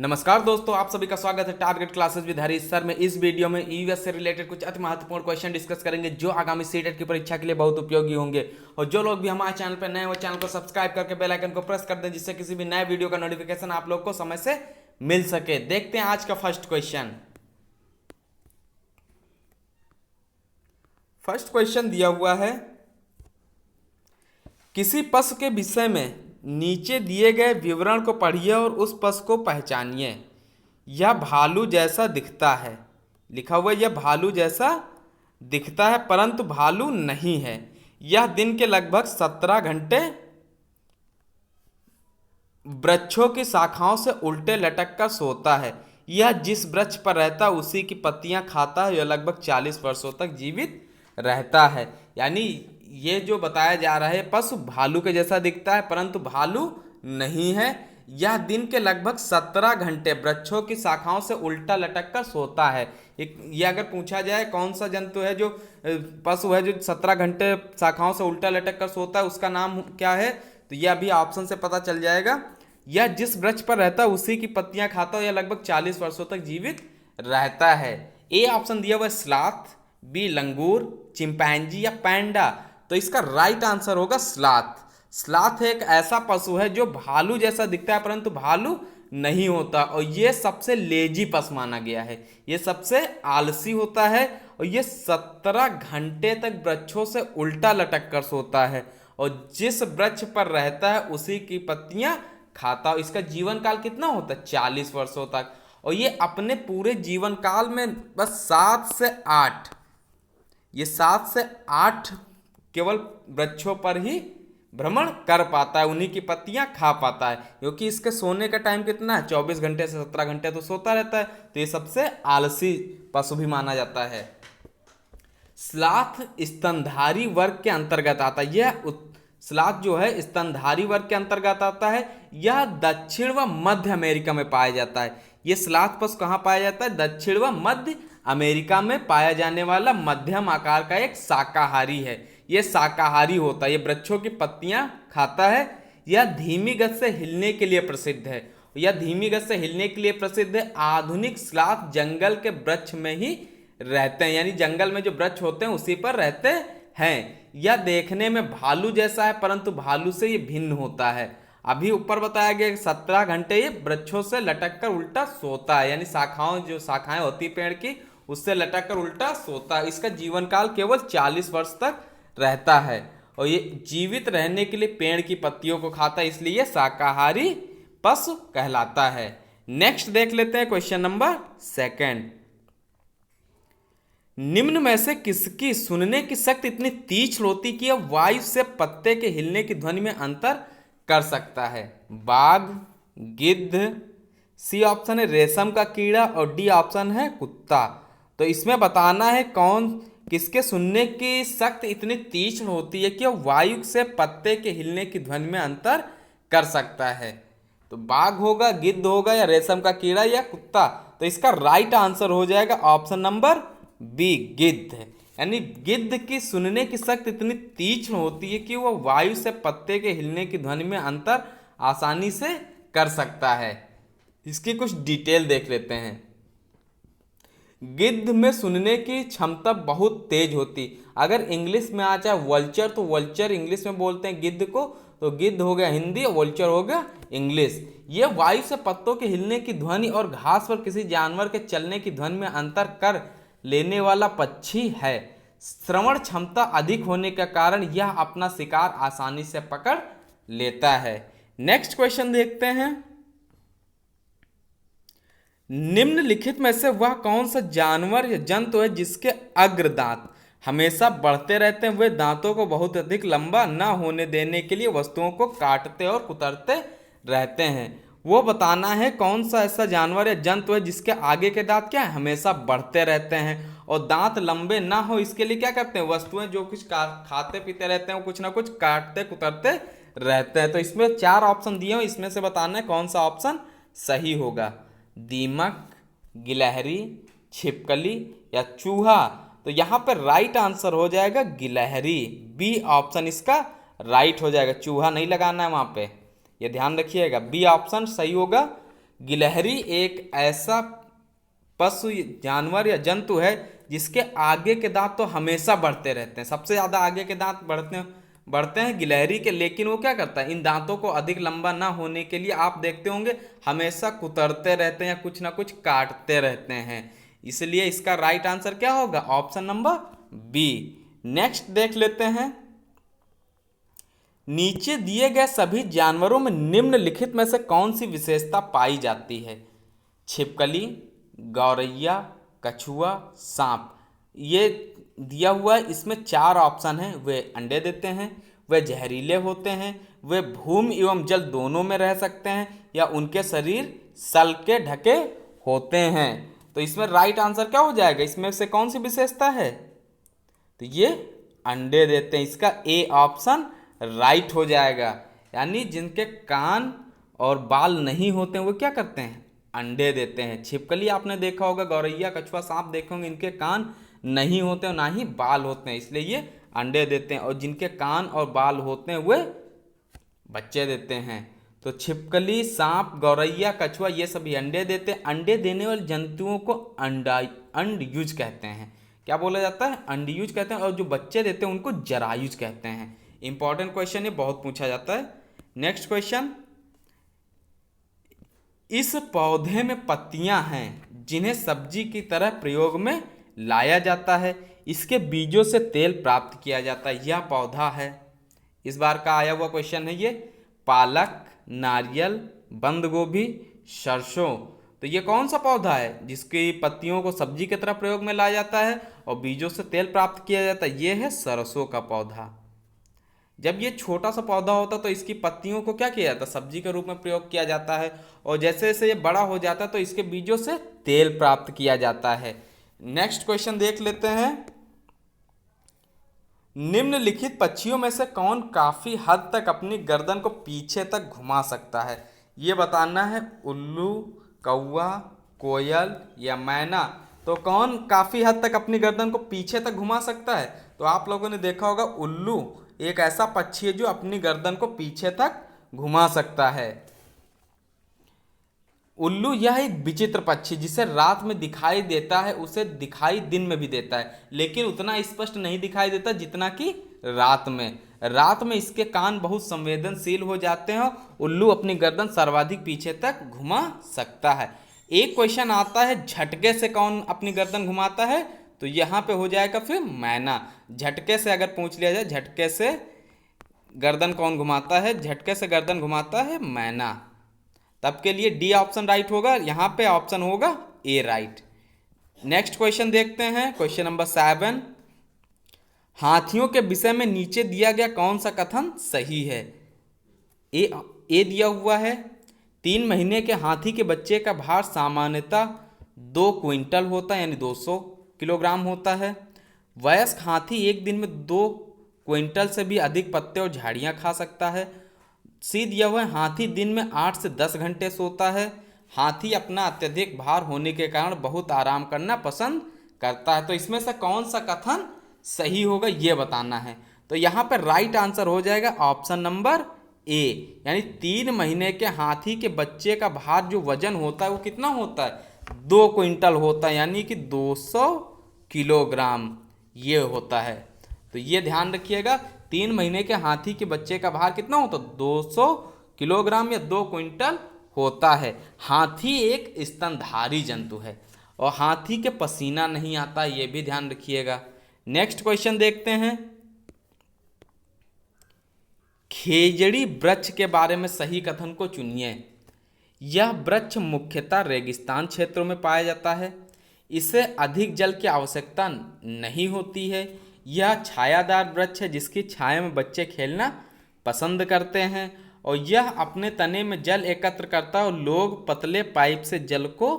नमस्कार दोस्तों, आप सभी का स्वागत है target classes with Harish sir में। इस वीडियो में ईवीएस से रिलेटेड कुछ अति महत्वपूर्ण क्वेश्चन डिस्कस करेंगे जो आगामी सीटेट की परीक्षा के लिए बहुत उपयोगी होंगे। और जो लोग भी हमारे चैनल पर नए हैं वो चैनल को सब्सक्राइब करके बेल आइकन को प्रेस कर दें, जिससे किसी भी नए वीडियो का नोटिफिकेशन आप लोग को समय से मिल सके। देखते हैं आज का फर्स्ट क्वेश्चन। फर्स्ट क्वेश्चन दिया हुआ है, किसी पशु के विषय में नीचे दिए गए विवरण को पढ़िए और उस पशु को पहचानिए। यह भालू जैसा दिखता है। लिखा हुआ है यह भालू जैसा दिखता है परंतु भालू नहीं है। यह दिन के लगभग 17 घंटे वृक्षों की शाखाओं से उल्टे लटक कर सोता है। यह जिस वृक्ष पर रहता है उसी की पत्तियां खाता है। यह लगभग 40 वर्षों तक जीवित रहता है। यानी ये जो बताया जा रहा है पशु भालू के जैसा दिखता है परंतु भालू नहीं है। यह दिन के लगभग 17 घंटे वृक्षों की शाखाओं से उल्टा लटक कर सोता है। ये अगर पूछा जाए कौन सा जंतु है जो पशु है जो 17 घंटे शाखाओं से उल्टा लटक कर सोता है, उसका नाम क्या है, तो यह अभी ऑप्शन से पता चल जाएगा। यह जिस वृक्ष पर रहता है उसी की पत्तियां खाता है। यह लगभग 40 वर्षों तक जीवित रहता है। ए ऑप्शन दिया हुआ है स्लॉथ, बी लंगूर, चिंपैंजी या पैंडा। तो इसका राइट आंसर होगा स्लॉथ। स्लॉथ एक ऐसा पशु है जो भालू जैसा दिखता है परंतु भालू नहीं होता और ये सबसे लेजी पशु माना गया है। ये सबसे आलसी होता है और ये 17 घंटे तक वृक्षों से उल्टा लटक कर सोता है और जिस वृक्ष पर रहता है उसी की पत्तियां खाता है। इसका जीवन काल कितना होता है? 40 वर्षों तक। और ये अपने पूरे जीवन काल में बस 7 से 8 केवल वृक्षों पर ही भ्रमण कर पाता है, उन्हीं की पत्तियां खा पाता है। क्योंकि इसके सोने का टाइम कितना है? 24 घंटे से 17 घंटे तो सोता रहता है। तो ये सबसे आलसी पशु भी माना जाता है। स्लॉथ स्तनधारी वर्ग के अंतर्गत आता है। यह स्लॉथ जो है स्तनधारी वर्ग के अंतर्गत आता है। यह दक्षिण व मध्य अमेरिका में पाया जाता है। यह स्लॉथ पशु कहाँ पाया जाता है? दक्षिण व मध्य अमेरिका में पाया जाने वाला मध्यम आकार का एक शाकाहारी है। यह शाकाहारी होता है। यह वृक्षों की पत्तियां खाता है। यह धीमी गति से हिलने के लिए प्रसिद्ध है। यह धीमी गति से हिलने के लिए प्रसिद्ध है। आधुनिक स्लॉथ जंगल के वृक्ष में ही रहते हैं, यानी जंगल में जो वृक्ष होते हैं उसी पर रहते हैं। यह देखने में भालू जैसा है परंतु भालू से ये भिन्न होता है। अभी ऊपर बताया गया 17 घंटे ये वृक्षों से लटक कर उल्टा सोता है, यानी शाखाएं होती पेड़ की उससे लटक कर उल्टा सोता है। इसका जीवन काल केवल 40 वर्ष तक रहता है और ये जीवित रहने के लिए पेड़ की पत्तियों को खाता है, इसलिए शाकाहारी पशु कहलाता है। नेक्स्ट देख लेते हैं क्वेश्चन नंबर 2। निम्न में से किसकी सुनने की शक्ति इतनी तीक्ष्ण होती कि यह वायु से पत्ते के हिलने की ध्वनि में अंतर कर सकता है? बाघ, गिद्ध, सी ऑप्शन है रेशम का कीड़ा और डी ऑप्शन है कुत्ता। तो इसमें बताना है किसके सुनने की शक्ति इतनी तीक्ष्ण होती है कि वह वायु से पत्ते के हिलने की ध्वनि में अंतर कर सकता है। तो बाघ होगा, गिद्ध होगा या रेशम का कीड़ा या कुत्ता। तो इसका राइट आंसर हो जाएगा ऑप्शन नंबर बी, गिद्ध। यानी गिद्ध की सुनने की शक्ति इतनी तीक्ष्ण होती है कि वह वायु से पत्ते के हिलने की ध्वनि में अंतर आसानी से कर सकता है। इसकी कुछ डिटेल देख लेते हैं। गिद्ध में सुनने की क्षमता बहुत तेज होती। अगर इंग्लिश में आ जाए वल्चर, तो वल्चर इंग्लिश में बोलते हैं गिद्ध को, तो गिद्ध हो गया हिंदी और वल्चर हो गया इंग्लिश। ये वायु से पत्तों के हिलने की ध्वनि और घास पर किसी जानवर के चलने की ध्वनि में अंतर कर लेने वाला पक्षी है। श्रवण क्षमता अधिक होने के कारण यह अपना शिकार आसानी से पकड़ लेता है। नेक्स्ट क्वेश्चन देखते हैं। निम्नलिखित में से वह कौन सा जानवर या जंतु है जिसके अग्र दांत हमेशा बढ़ते रहते हैं? वे दांतों को बहुत अधिक लंबा न होने देने के लिए वस्तुओं को काटते और कुतरते रहते हैं। वो बताना है कौन सा ऐसा जानवर या जंतु है जिसके आगे के दांत क्या है? हमेशा बढ़ते रहते हैं और दांत लंबे ना हो इसके लिए क्या करते हैं? वस्तुएं जो कुछ खाते पीते रहते हैं वो कुछ ना कुछ काटते कुतरते रहते हैं। तो इसमें 4 ऑप्शन दिए हैं, इसमें से बताना है कौन सा ऑप्शन सही होगा। दीमक, गिलहरी, छिपकली या चूहा। तो यहाँ पर राइट आंसर हो जाएगा गिलहरी। बी ऑप्शन इसका राइट हो जाएगा। चूहा नहीं लगाना है वहां पे, ये ध्यान रखिएगा। बी ऑप्शन सही होगा, गिलहरी एक ऐसा पशु, जानवर या जंतु है जिसके आगे के दांत तो हमेशा बढ़ते रहते हैं, सबसे ज्यादा आगे के दांत बढ़ते हैं गिलहरी के। लेकिन वो क्या करता है, इन दांतों को अधिक लंबा ना होने के लिए आप देखते होंगे हमेशा कुतरते रहते हैं या कुछ ना कुछ काटते रहते हैं। इसलिए इसका राइट आंसर क्या होगा, ऑप्शन नंबर बी। नेक्स्ट देख लेते हैं, नीचे दिए गए सभी जानवरों में निम्नलिखित में से कौन सी विशेषता पाई जाती है। छिपकली, गौरैया, कछुआ, सांप। ये दिया हुआ है, इसमें 4 ऑप्शन हैं। वे अंडे देते हैं, वे जहरीले होते हैं, वे भूमि एवं जल दोनों में रह सकते हैं, या उनके शरीर सल के ढके होते हैं। तो इसमें राइट आंसर क्या हो जाएगा, इसमें से कौन सी विशेषता है, तो ये अंडे देते हैं। इसका ए ऑप्शन राइट हो जाएगा। यानी जिनके कान और बाल नहीं होते हैं वो क्या करते हैं, अंडे देते हैं। छिपकली आपने देखा होगा, गौरैया, कछुआ, सांप देखे होंगे, इनके कान नहीं होते और ना ही बाल होते हैं, इसलिए ये अंडे देते हैं। और जिनके कान और बाल होते हैं वे बच्चे देते हैं। तो छिपकली, सांप, गौरैया, कछुआ ये सभी अंडे देते हैं। अंडे देने वाले जंतुओं को अंडयुज कहते हैं। क्या बोला जाता है, अंडयुज कहते हैं। और जो बच्चे देते हैं उनको जरायुज कहते हैं। इंपॉर्टेंट क्वेश्चन, ये बहुत पूछा जाता है। नेक्स्ट क्वेश्चन, इस पौधे में पत्तियां हैं जिन्हें सब्जी की तरह प्रयोग में लाया जाता है, इसके बीजों से तेल प्राप्त किया जाता है, यह पौधा है। इस बार का आया हुआ क्वेश्चन है ये। पालक, नारियल, बंद गोभी, सरसों। तो ये कौन सा पौधा है जिसकी पत्तियों को सब्जी की तरह प्रयोग में लाया जाता है और बीजों से तेल प्राप्त किया जाता है, ये है सरसों का पौधा। जब ये छोटा सा पौधा होता तो इसकी पत्तियों को क्या किया जाता है, सब्जी के रूप में प्रयोग किया जाता है। और जैसे जैसे ये बड़ा हो जाता है तो इसके बीजों से तेल प्राप्त किया जाता है। नेक्स्ट क्वेश्चन देख लेते हैं, निम्नलिखित पक्षियों में से कौन काफी हद तक अपनी गर्दन को पीछे तक घुमा सकता है। ये बताना है, उल्लू, कौवा, कोयल या मैना। तो कौन काफी हद तक अपनी गर्दन को पीछे तक घुमा सकता है, तो आप लोगों ने देखा होगा उल्लू एक ऐसा पक्षी है जो अपनी गर्दन को पीछे तक घुमा सकता है। उल्लू यह एक विचित्र पक्षी जिसे रात में दिखाई देता है, उसे दिखाई दिन में भी देता है, लेकिन उतना स्पष्ट नहीं दिखाई देता जितना कि रात में। रात में इसके कान बहुत संवेदनशील हो जाते हैं। उल्लू अपनी गर्दन सर्वाधिक पीछे तक घुमा सकता है। एक क्वेश्चन आता है, झटके से कौन अपनी गर्दन घुमाता है, तो यहाँ पे हो जाएगा फिर मैना। झटके से अगर पूछ लिया जाए, झटके से गर्दन कौन घुमाता है, झटके से गर्दन घुमाता है मैना। तब के लिए डी ऑप्शन राइट होगा, यहाँ पे ऑप्शन होगा ए राइट। नेक्स्ट क्वेश्चन देखते हैं, क्वेश्चन नंबर 7, हाथियों के विषय में नीचे दिया गया कौन सा कथन सही है। ए दिया हुआ है, 3 महीने के हाथी के बच्चे का भार सामान्यतः 2 क्विंटल होता है, यानी 200 किलोग्राम होता है। वयस्क हाथी एक दिन में 2 क्विंटल से भी अधिक पत्ते और झाड़ियाँ खा सकता है। सी दिया हुआ है, हाथी दिन में 8 से 10 घंटे सोता है। हाथी अपना अत्यधिक भार होने के कारण बहुत आराम करना पसंद करता है। तो इसमें से कौन सा कथन सही होगा ये बताना है। तो यहाँ पर राइट आंसर हो जाएगा ऑप्शन नंबर ए, यानी 3 महीने के हाथी के बच्चे का भार जो वजन होता है वो कितना होता है, 2 क्विंटल होता है, यानी कि 200 किलोग्राम ये होता है। तो ये ध्यान रखिएगा, 3 महीने के हाथी के बच्चे का भार कितना होता है, 200 किलोग्राम या 2 क्विंटल होता है। हाथी एक स्तनधारी जंतु है और हाथी के पसीना नहीं आता, ये भी ध्यान रखिएगा। नेक्स्ट क्वेश्चन देखते हैं, खेजड़ी वृक्ष के बारे में सही कथन को चुनिए। यह वृक्ष मुख्यतः रेगिस्तान क्षेत्रों में पाया जाता है। इसे अधिक जल की आवश्यकता नहीं होती है। यह छायादार वृक्ष है जिसकी छाया में बच्चे खेलना पसंद करते हैं और यह अपने तने में जल एकत्र करता है और लोग पतले पाइप से जल को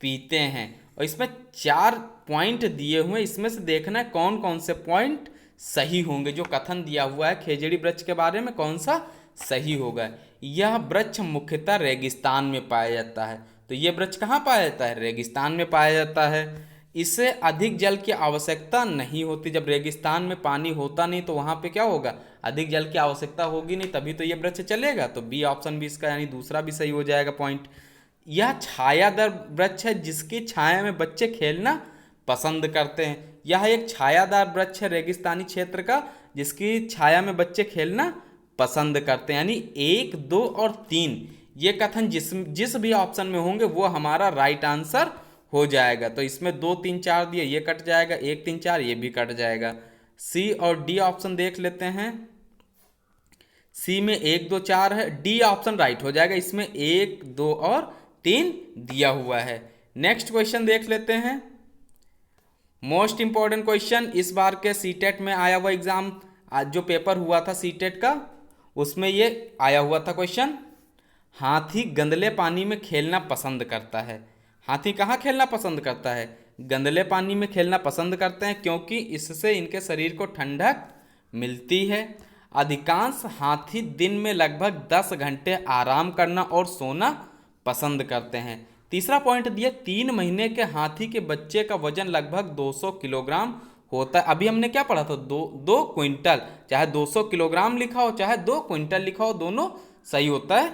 पीते हैं। और इसमें 4 पॉइंट दिए हुए हैं, इसमें से देखना है कौन कौन से पॉइंट सही होंगे। जो कथन दिया हुआ है खेजड़ी वृक्ष के बारे में कौन सा सही होगा। यह वृक्ष मुख्यतः रेगिस्तान में पाया जाता है। तो यह वृक्ष कहाँ पाया जाता है, रेगिस्तान में पाया जाता है। इसे अधिक जल की आवश्यकता नहीं होती। जब रेगिस्तान में पानी होता नहीं तो वहाँ पे क्या होगा, अधिक जल की आवश्यकता होगी नहीं, तभी तो ये वृक्ष चलेगा। तो बी ऑप्शन भी इसका यानी दूसरा भी सही हो जाएगा पॉइंट। यह छायादार वृक्ष है जिसकी छाया में बच्चे खेलना पसंद करते हैं। यह एक छायादार वृक्ष है रेगिस्तानी क्षेत्र का जिसकी छाया में बच्चे खेलना पसंद करते हैं। यानी 1, 2 और 3 ये कथन जिस भी ऑप्शन में होंगे वो हमारा राइट आंसर हो जाएगा। तो इसमें 2, 3, 4 दिए, ये कट जाएगा, 1, 3, 4 ये भी कट जाएगा। सी और डी ऑप्शन देख लेते हैं। सी में 1, 2, 4 है, डी ऑप्शन राइट हो जाएगा। इसमें 1, 2 और 3 दिया हुआ है। नेक्स्ट क्वेश्चन देख लेते हैं। मोस्ट इंपॉर्टेंट क्वेश्चन इस बार के सीटेट में आया हुआ एग्जाम, आज जो पेपर हुआ था सीटेट का उसमें ये आया हुआ था क्वेश्चन। हाथी गंदले पानी में खेलना पसंद करता है। हाथी कहाँ खेलना पसंद करता है? गंदले पानी में खेलना पसंद करते हैं क्योंकि इससे इनके शरीर को ठंडक मिलती है। अधिकांश हाथी दिन में लगभग 10 घंटे आराम करना और सोना पसंद करते हैं। तीसरा पॉइंट दिया 3 महीने के हाथी के बच्चे का वजन लगभग 200 किलोग्राम होता है। अभी हमने क्या पढ़ा था? 2 क्विंटल। चाहे 200 किलोग्राम लिखा हो चाहे 2 क्विंटल लिखा हो, दोनों सही होता है।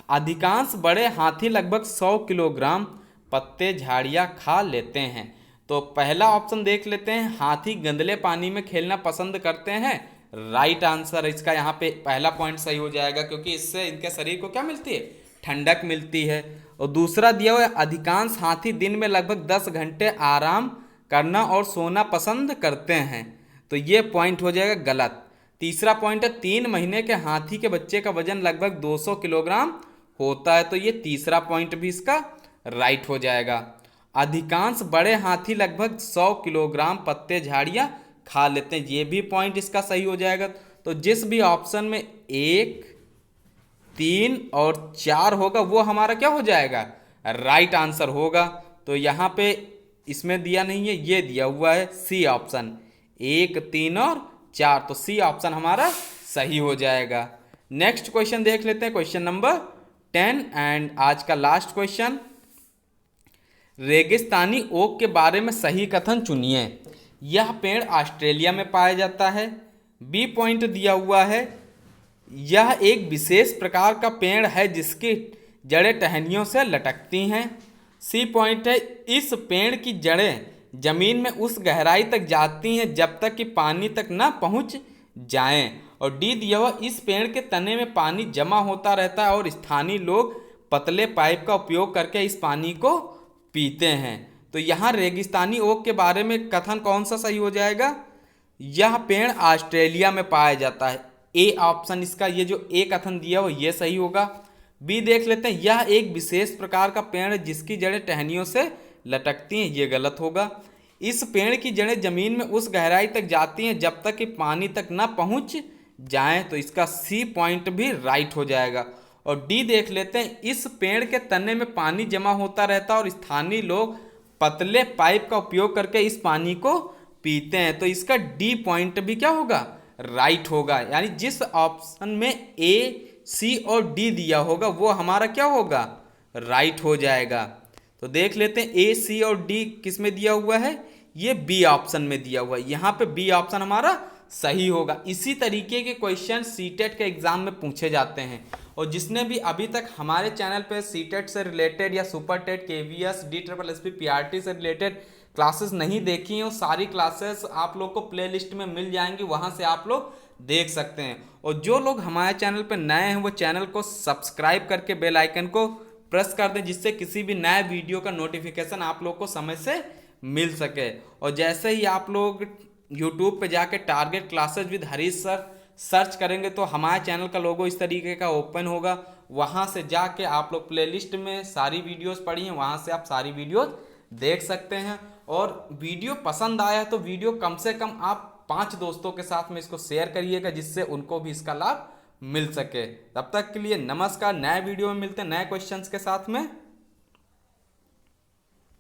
अधिकांश बड़े हाथी लगभग 100 किलोग्राम पत्ते झाड़ियाँ खा लेते हैं। तो पहला ऑप्शन देख लेते हैं, हाथी गंदले पानी में खेलना पसंद करते हैं। राइट आंसर इसका यहाँ पे पहला पॉइंट सही हो जाएगा क्योंकि इससे इनके शरीर को क्या मिलती है? ठंडक मिलती है। और दूसरा दिया हुआ है अधिकांश हाथी दिन में लगभग 10 घंटे आराम करना और सोना पसंद करते हैं, तो ये पॉइंट हो जाएगा गलत। तीसरा पॉइंट है 3 महीने के हाथी के बच्चे का वजन लगभग 200 किलोग्राम होता है, तो ये तीसरा पॉइंट भी इसका राइट हो जाएगा। अधिकांश बड़े हाथी लगभग 100 किलोग्राम पत्ते झाड़ियाँ खा लेते हैं, ये भी पॉइंट इसका सही हो जाएगा। तो जिस भी ऑप्शन में 1, 3 और 4 होगा वो हमारा क्या हो जाएगा? राइट आंसर होगा। तो यहाँ पे इसमें दिया नहीं है, ये दिया हुआ है सी ऑप्शन, 1, 3 और 4, तो सी ऑप्शन हमारा सही हो जाएगा। नेक्स्ट क्वेश्चन देख लेते हैं, क्वेश्चन नंबर 10 एंड आज का लास्ट क्वेश्चन। रेगिस्तानी ओक के बारे में सही कथन चुनिए। यह पेड़ ऑस्ट्रेलिया में पाया जाता है। बी पॉइंट दिया हुआ है, यह एक विशेष प्रकार का पेड़ है जिसकी जड़ें टहनियों से लटकती हैं। सी पॉइंट है, इस पेड़ की जड़ें जमीन में उस गहराई तक जाती हैं जब तक कि पानी तक न पहुंच जाएं। और डी दिया हुआ, इस पेड़ के तने में पानी जमा होता रहता है और स्थानीय लोग पतले पाइप का उपयोग करके इस पानी को पीते हैं। तो यहाँ रेगिस्तानी ओक के बारे में कथन कौन सा सही हो जाएगा? यह पेड़ ऑस्ट्रेलिया में पाया जाता है। ए ऑप्शन इसका, ये जो ए कथन दिया हो ये सही होगा। बी देख लेते हैं, यह एक विशेष प्रकार का पेड़ है जिसकी जड़ें टहनियों से लटकती हैं, ये गलत होगा। इस पेड़ की जड़ें जमीन में उस गहराई तक जाती हैं जब तक कि पानी तक न पहुंच जाएं, तो इसका सी पॉइंट भी राइट हो जाएगा। और डी देख लेते हैं, इस पेड़ के तने में पानी जमा होता रहता है और स्थानीय लोग पतले पाइप का उपयोग करके इस पानी को पीते हैं, तो इसका डी पॉइंट भी क्या होगा? राइट होगा। यानी जिस ऑप्शन में ए, सी और डी दिया होगा वो हमारा क्या होगा? राइट हो जाएगा। तो देख लेते हैं ए, सी और डी किस में दिया हुआ है? ये बी ऑप्शन में दिया हुआ है। यहाँ पे बी ऑप्शन हमारा सही होगा। इसी तरीके के क्वेश्चन सीटेट के एग्जाम में पूछे जाते हैं। और जिसने भी अभी तक हमारे चैनल पे सीटेट से रिलेटेड या super TET, KVS, DSSB, PRT से रिलेटेड क्लासेस नहीं देखी हैं, सारी क्लासेस आप लोग को प्लेलिस्ट में मिल जाएंगी, वहां से आप लोग देख सकते हैं। और जो लोग हमारे चैनल पर नए हैं वो चैनल को सब्सक्राइब करके बेल आइकन को प्रेस कर दें जिससे किसी भी नए वीडियो का नोटिफिकेशन आप लोग को समय से मिल सके। और जैसे ही आप लोग यूट्यूब पे जाके target classes with Harish sir search करेंगे तो हमारे चैनल का लोगो इस तरीके का ओपन होगा, वहाँ से जाके आप लोग प्लेलिस्ट में सारी वीडियोस पढ़ी हैं, वहाँ से आप सारी वीडियोस देख सकते हैं। और वीडियो पसंद आया तो वीडियो कम से कम आप 5 दोस्तों के साथ में इसको शेयर करिएगा जिससे उनको भी इसका लाभ मिल सके। तब तक के लिए नमस्कार, नए वीडियो में मिलते हैं नए क्वेश्चंस के साथ में।